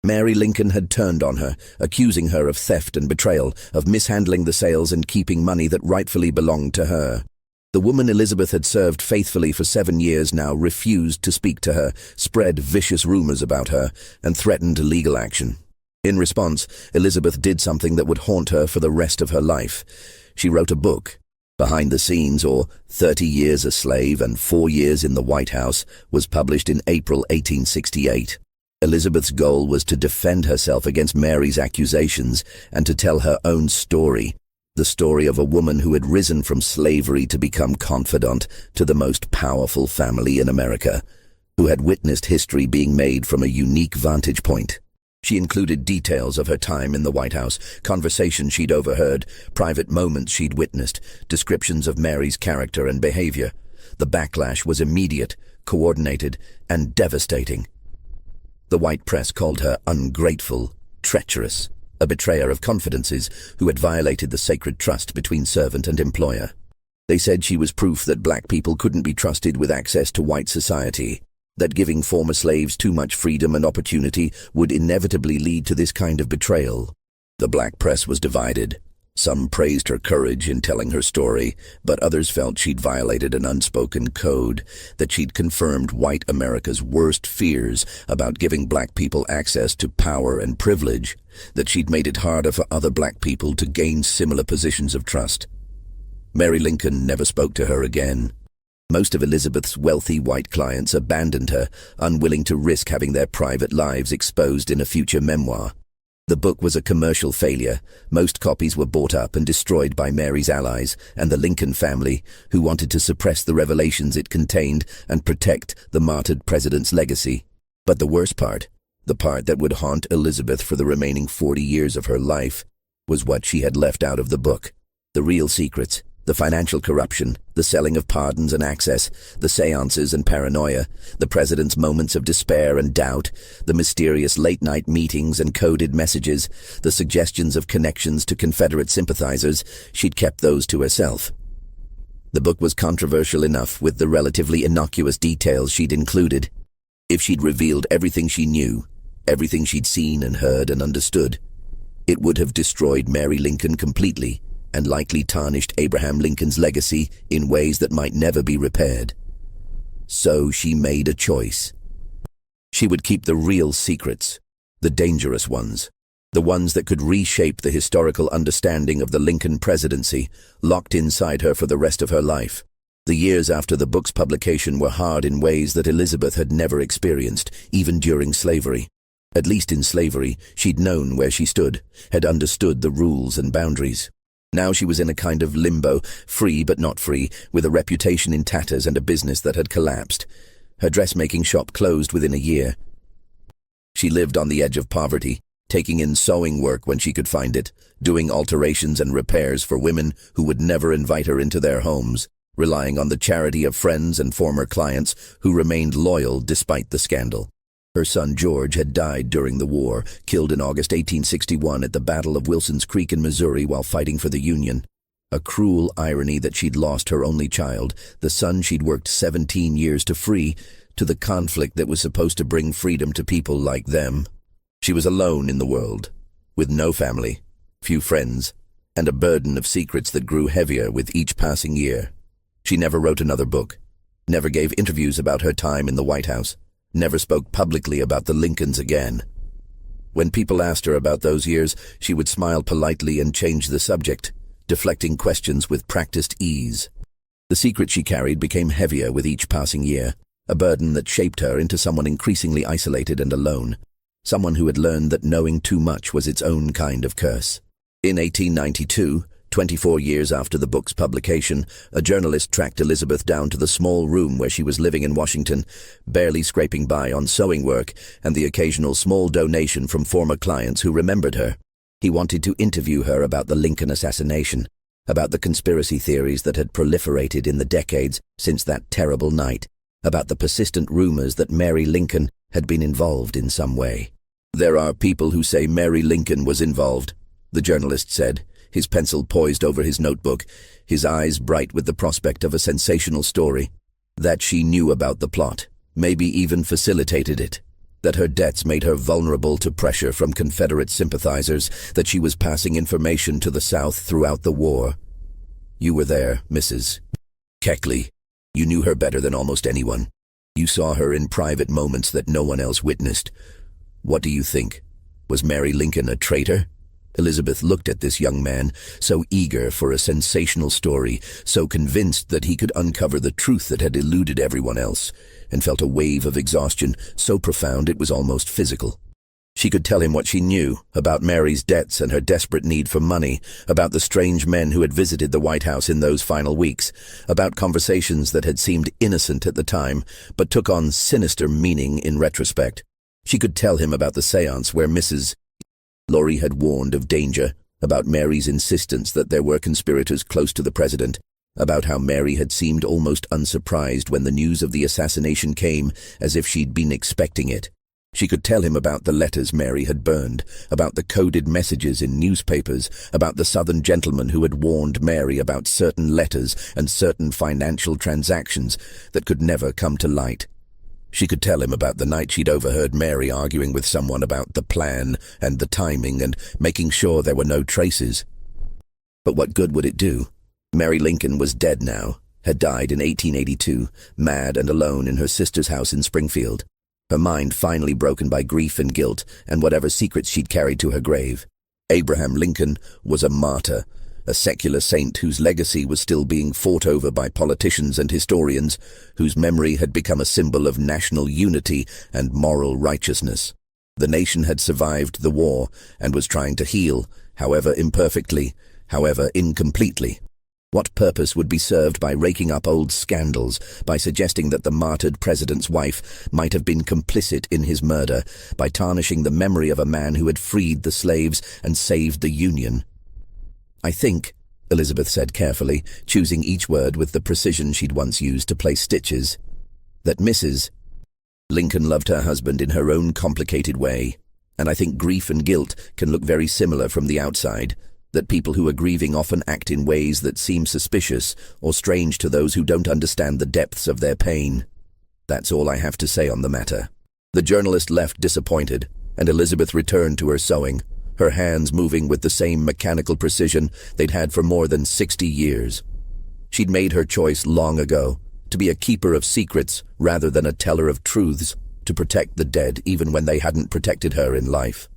Mary Lincoln had turned on her, accusing her of theft and betrayal, of mishandling the sales and keeping money that rightfully belonged to her. The woman Elizabeth had served faithfully for 7 years now refused to speak to her, spread vicious rumors about her, and threatened legal action. In response, Elizabeth did something that would haunt her for the rest of her life. She wrote a book. Behind the Scenes, or 30 Years a Slave and 4 Years in the White House, was published in April 1868. Elizabeth's goal was to defend herself against Mary's accusations and to tell her own story, the story of a woman who had risen from slavery to become confidante to the most powerful family in America, who had witnessed history being made from a unique vantage point. She included details of her time in the White House, conversations she'd overheard, private moments she'd witnessed, descriptions of Mary's character and behavior. The backlash was immediate, coordinated, and devastating. The white press called her ungrateful, treacherous, a betrayer of confidences who had violated the sacred trust between servant and employer. They said she was proof that black people couldn't be trusted with access to white society, that giving former slaves too much freedom and opportunity would inevitably lead to this kind of betrayal. The black press was divided. Some praised her courage in telling her story, but others felt she'd violated an unspoken code, that she'd confirmed white America's worst fears about giving black people access to power and privilege, that she'd made it harder for other black people to gain similar positions of trust. Mary Lincoln never spoke to her again. Most of Elizabeth's wealthy white clients abandoned her, unwilling to risk having their private lives exposed in a future memoir. The book was a commercial failure. Most copies were bought up and destroyed by Mary's allies and the Lincoln family, who wanted to suppress the revelations it contained and protect the martyred president's legacy. But the worst part, the part that would haunt Elizabeth for the remaining 40 years of her life, was what she had left out of the book. The real secrets, the financial corruption, the selling of pardons and access, the seances and paranoia, the president's moments of despair and doubt, the mysterious late-night meetings and coded messages, the suggestions of connections to Confederate sympathizers. She'd kept those to herself. The book was controversial enough with the relatively innocuous details she'd included. If she'd revealed everything she knew, everything she'd seen and heard and understood, it would have destroyed Mary Lincoln completely, and likely tarnished Abraham Lincoln's legacy in ways that might never be repaired. So she made a choice. She would keep the real secrets, the dangerous ones, the ones that could reshape the historical understanding of the Lincoln presidency, locked inside her for the rest of her life. The years after the book's publication were hard in ways that Elizabeth had never experienced, even during slavery. At least in slavery, she'd known where she stood, had understood the rules and boundaries. Now she was in a kind of limbo, free but not free, with a reputation in tatters and a business that had collapsed. Her dressmaking shop closed within a year. She lived on the edge of poverty, taking in sewing work when she could find it, doing alterations and repairs for women who would never invite her into their homes, relying on the charity of friends and former clients who remained loyal despite the scandal. Her son George had died during the war, killed in August 1861 at the Battle of Wilson's Creek in Missouri while fighting for the Union. A cruel irony that she'd lost her only child, the son she'd worked 17 years to free, to the conflict that was supposed to bring freedom to people like them. She was alone in the world, with no family, few friends, and a burden of secrets that grew heavier with each passing year. She never wrote another book, never gave interviews about her time in the White House, never spoke publicly about the Lincolns again. When people asked her about those years, she would smile politely and change the subject, deflecting questions with practiced ease. The secret she carried became heavier with each passing year, a burden that shaped her into someone increasingly isolated and alone, someone who had learned that knowing too much was its own kind of curse. In 1892, 24 years after the book's publication, a journalist tracked Elizabeth down to the small room where she was living in Washington, barely scraping by on sewing work and the occasional small donation from former clients who remembered her. He wanted to interview her about the Lincoln assassination, about the conspiracy theories that had proliferated in the decades since that terrible night, about the persistent rumors that Mary Lincoln had been involved in some way. "There are people who say Mary Lincoln was involved," the journalist said, his pencil poised over his notebook, his eyes bright with the prospect of a sensational story. "That she knew about the plot, maybe even facilitated it. That her debts made her vulnerable to pressure from Confederate sympathizers, that she was passing information to the South throughout the war. You were there, Mrs. Keckley. You knew her better than almost anyone. You saw her in private moments that no one else witnessed. What do you think? Was Mary Lincoln a traitor?" Elizabeth looked at this young man, so eager for a sensational story, so convinced that he could uncover the truth that had eluded everyone else, and felt a wave of exhaustion so profound it was almost physical. She could tell him what she knew about Mary's debts and her desperate need for money, about the strange men who had visited the White House in those final weeks, about conversations that had seemed innocent at the time, but took on sinister meaning in retrospect. She could tell him about the séance where Mrs. Laurie had warned of danger, about Mary's insistence that there were conspirators close to the president, about how Mary had seemed almost unsurprised when the news of the assassination came, as if she'd been expecting it. She could tell him about the letters Mary had burned, about the coded messages in newspapers, about the Southern gentleman who had warned Mary about certain letters and certain financial transactions that could never come to light. She could tell him about the night she'd overheard Mary arguing with someone about the plan and the timing and making sure there were no traces. But what good would it do? Mary Lincoln was dead now, had died in 1882, mad and alone in her sister's house in Springfield, her mind finally broken by grief and guilt and whatever secrets she'd carried to her grave. Abraham Lincoln was a martyr, a secular saint whose legacy was still being fought over by politicians and historians, whose memory had become a symbol of national unity and moral righteousness. The nation had survived the war and was trying to heal, however imperfectly, however incompletely. What purpose would be served by raking up old scandals, by suggesting that the martyred president's wife might have been complicit in his murder, by tarnishing the memory of a man who had freed the slaves and saved the Union? "I think," Elizabeth said carefully, choosing each word with the precision she'd once used to place stitches, "that Mrs. Lincoln loved her husband in her own complicated way, and I think grief and guilt can look very similar from the outside, that people who are grieving often act in ways that seem suspicious or strange to those who don't understand the depths of their pain. That's all I have to say on the matter." The journalist left disappointed, and Elizabeth returned to her sewing, her hands moving with the same mechanical precision they'd had for more than 60 years. She'd made her choice long ago, to be a keeper of secrets rather than a teller of truths, to protect the dead even when they hadn't protected her in life.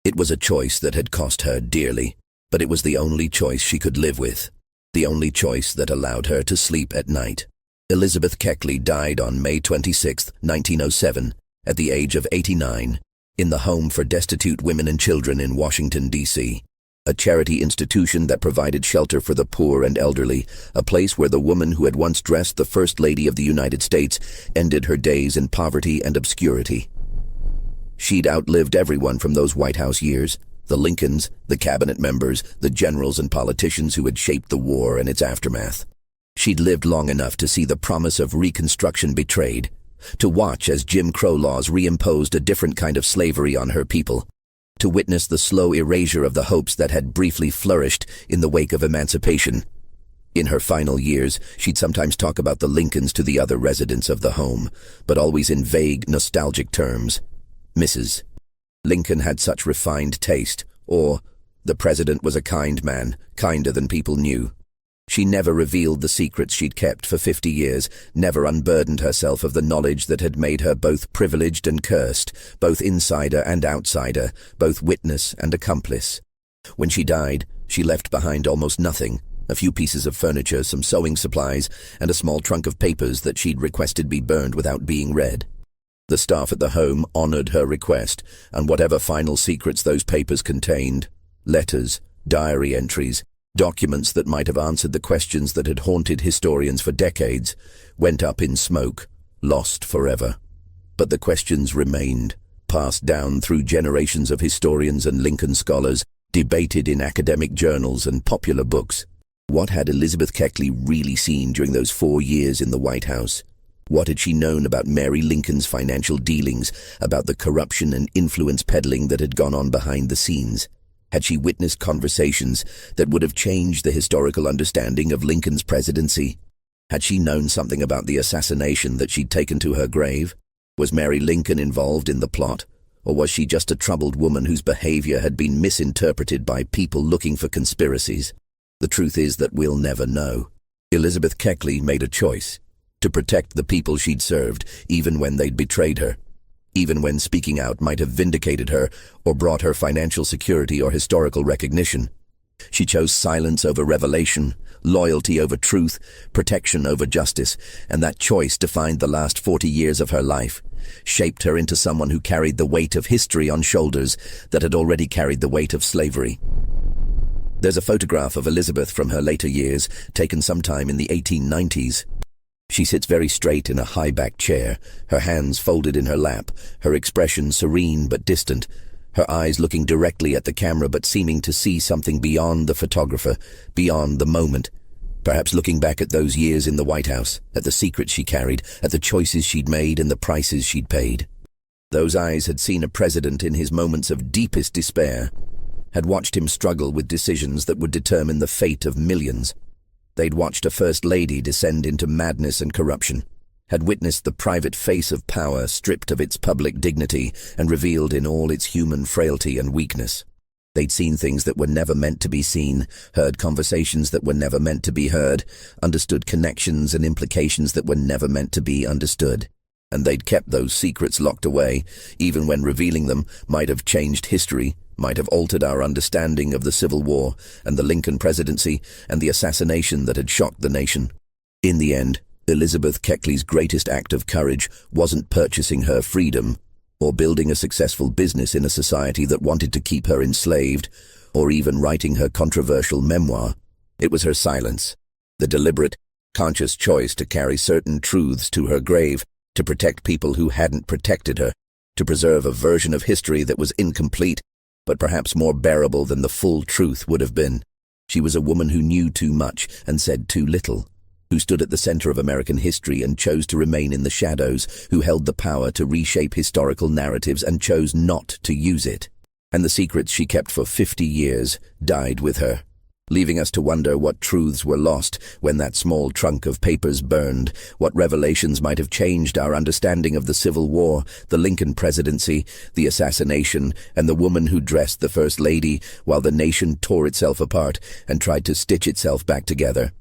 It was a choice that had cost her dearly, but it was the only choice she could live with, the only choice that allowed her to sleep at night. Elizabeth Keckley died on May 26, 1907, at the age of 89, in the Home for Destitute Women and Children in Washington, D.C., a charity institution that provided shelter for the poor and elderly, a place where the woman who had once dressed the First Lady of the United States ended her days in poverty and obscurity. She'd outlived everyone from those White House years, the Lincolns, the cabinet members, the generals and politicians who had shaped the war and its aftermath. She'd lived long enough to see the promise of Reconstruction betrayed, to watch as Jim Crow laws reimposed a different kind of slavery on her people, to witness the slow erasure of the hopes that had briefly flourished in the wake of emancipation. In her final years, she'd sometimes talk about the Lincolns to the other residents of the home, but always in vague, nostalgic terms. Mrs. Lincoln had such refined taste, or the president was a kind man, kinder than people knew. She never revealed the secrets she'd kept for 50 years, never unburdened herself of the knowledge that had made her both privileged and cursed, both insider and outsider, both witness and accomplice. When she died, she left behind almost nothing, a few pieces of furniture, some sewing supplies, and a small trunk of papers that she'd requested be burned without being read. The staff at the home honored her request, and whatever final secrets those papers contained, letters, diary entries, documents that might have answered the questions that had haunted historians for decades, went up in smoke, lost forever. But the questions remained, passed down through generations of historians and Lincoln scholars, debated in academic journals and popular books. What had Elizabeth Keckley really seen during those 4 years in the White House? What had she known about Mary Lincoln's financial dealings, about the corruption and influence peddling that had gone on behind the scenes? Had she witnessed conversations that would have changed the historical understanding of Lincoln's presidency? Had she known something about the assassination that she'd taken to her grave? Was Mary Lincoln involved in the plot, or was she just a troubled woman whose behavior had been misinterpreted by people looking for conspiracies? The truth is that we'll never know. Elizabeth Keckley made a choice to protect the people she'd served, even when they'd betrayed her, even when speaking out might have vindicated her or brought her financial security or historical recognition. She chose silence over revelation, loyalty over truth, protection over justice, and that choice defined the last 40 years of her life, shaped her into someone who carried the weight of history on shoulders that had already carried the weight of slavery. There's a photograph of Elizabeth from her later years, taken sometime in the 1890s. She sits very straight in a high-backed chair, her hands folded in her lap, her expression serene but distant, her eyes looking directly at the camera but seeming to see something beyond the photographer, beyond the moment. Perhaps looking back at those years in the White House, at the secrets she carried, at the choices she'd made and the prices she'd paid. Those eyes had seen a president in his moments of deepest despair, had watched him struggle with decisions that would determine the fate of millions. They'd watched a First Lady descend into madness and corruption, had witnessed the private face of power stripped of its public dignity and revealed in all its human frailty and weakness. They'd seen things that were never meant to be seen, heard conversations that were never meant to be heard, understood connections and implications that were never meant to be understood. And they'd kept those secrets locked away, even when revealing them might have changed history, might have altered our understanding of the Civil War and the Lincoln presidency and the assassination that had shocked the nation. In the end, Elizabeth Keckley's greatest act of courage wasn't purchasing her freedom or building a successful business in a society that wanted to keep her enslaved or even writing her controversial memoir. It was her silence, the deliberate, conscious choice to carry certain truths to her grave, to protect people who hadn't protected her, to preserve a version of history that was incomplete but perhaps more bearable than the full truth would have been. She was a woman who knew too much and said too little, who stood at the center of American history and chose to remain in the shadows, who held the power to reshape historical narratives and chose not to use it. And the secrets she kept for 50 years died with her. leaving us to wonder what truths were lost when that small trunk of papers burned, what revelations might have changed our understanding of the Civil War, the Lincoln presidency, the assassination, and the woman who dressed the First Lady while the nation tore itself apart and tried to stitch itself back together.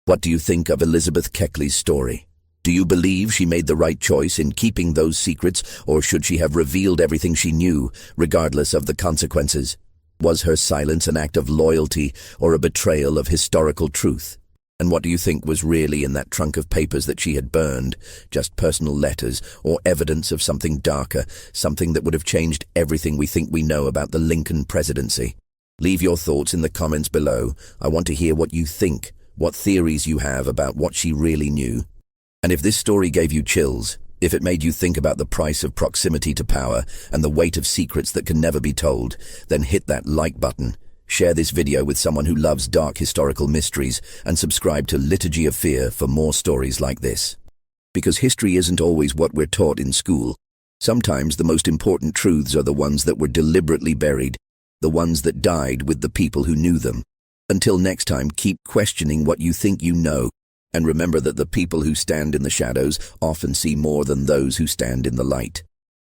What do you think of Elizabeth Keckley's story? Do you believe she made the right choice in keeping those secrets, or should she have revealed everything she knew, regardless of the consequences? Was her silence an act of loyalty or a betrayal of historical truth? And what do you think was really in that trunk of papers that she had burned? Just personal letters or evidence of something darker, something that would have changed everything we think we know about the Lincoln presidency? Leave your thoughts in the comments below. I want to hear what you think, what theories you have about what she really knew. And if this story gave you chills, if it made you think about the price of proximity to power and the weight of secrets that can never be told, then hit that like button, share this video with someone who loves dark historical mysteries, and subscribe to Liturgy of Fear for more stories like this. Because history isn't always what we're taught in school. Sometimes the most important truths are the ones that were deliberately buried, the ones that died with the people who knew them. Until next time, keep questioning what you think you know. And remember that the people who stand in the shadows often see more than those who stand in the light.